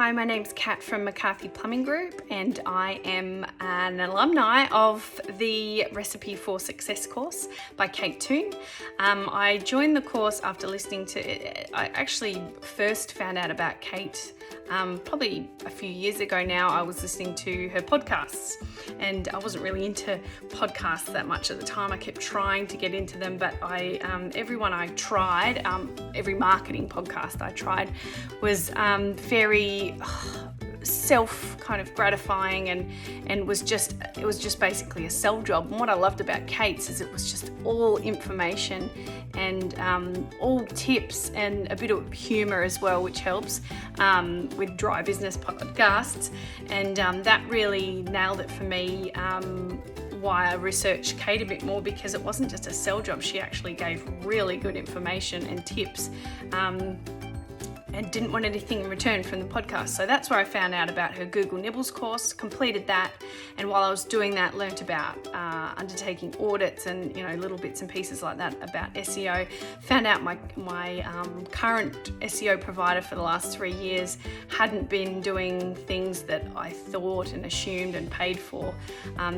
Hi, my name's Kat from McCarthy Plumbing Group, and I am an alumni of the Recipe for Success course by Toon. I joined the course after listening to it. I actually first found out about Kate probably a few years ago now. I was listening to her podcasts, and I wasn't really into podcasts that much at the time. I kept trying to get into them, but everyone I tried, every marketing podcast I tried was very self kind of gratifying and it was just basically a sell job. And what I loved about Kate's is it was just all information and all tips and a bit of humour as well, which helps with dry business podcasts, and that really nailed it for me. Why I researched Kate a bit more, because it wasn't just a sell job. She actually gave really good information and tips and didn't want anything in return from the podcast. So that's where I found out about her Google Nibbles course, completed that, and while I was doing that, learnt about undertaking audits and little bits and pieces like that about SEO. Found out my current SEO provider for the last 3 years hadn't been doing things that I thought and assumed and paid for.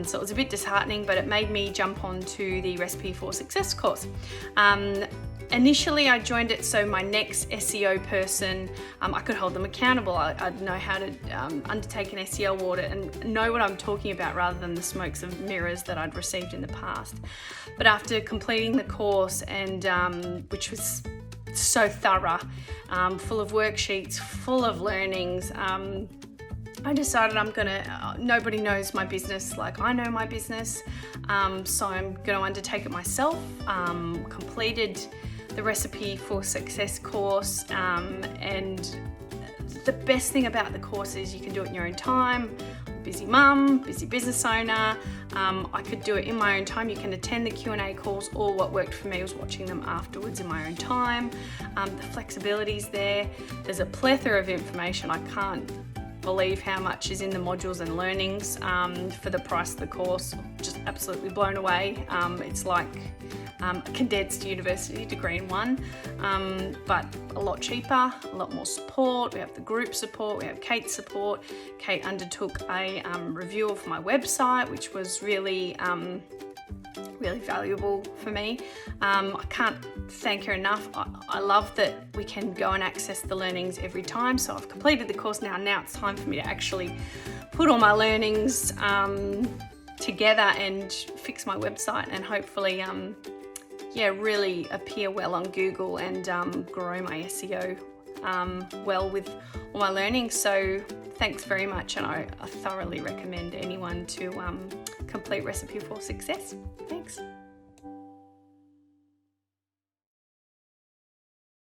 So it was a bit disheartening, but it made me jump onto the Recipe for Success course. Initially, I joined it so my next SEO person, I could hold them accountable. I'd know how to undertake an SEO audit and know what I'm talking about rather than the smokes and mirrors that I'd received in the past. But after completing the course, and which was so thorough, full of worksheets, full of learnings, I decided nobody knows my business like I know my business, so I'm going to undertake it myself. Completed the Recipe for Success course, and the best thing about the course is you can do it in your own time. Busy mum, busy business owner, I could do it in my own time. You can attend the Q&A calls, or what worked for me was watching them afterwards in my own time. The flexibility's there. There's a plethora of information. I can't believe how much is in the modules and learnings for the price of the course. Just absolutely blown away. It's like a condensed university degree in one, but a lot cheaper, a lot more support. We have the group support, we have Kate's support. Kate undertook a review of my website, which was really valuable for me. I can't thank her enough. I love that we can go and access the learnings every time. So I've completed the course now. Now it's time for me to actually put all my learnings together and fix my website, and hopefully really appear well on Google and grow my SEO well with all my learning. So thanks very much, and I thoroughly recommend anyone to complete Recipe for Success. Thanks.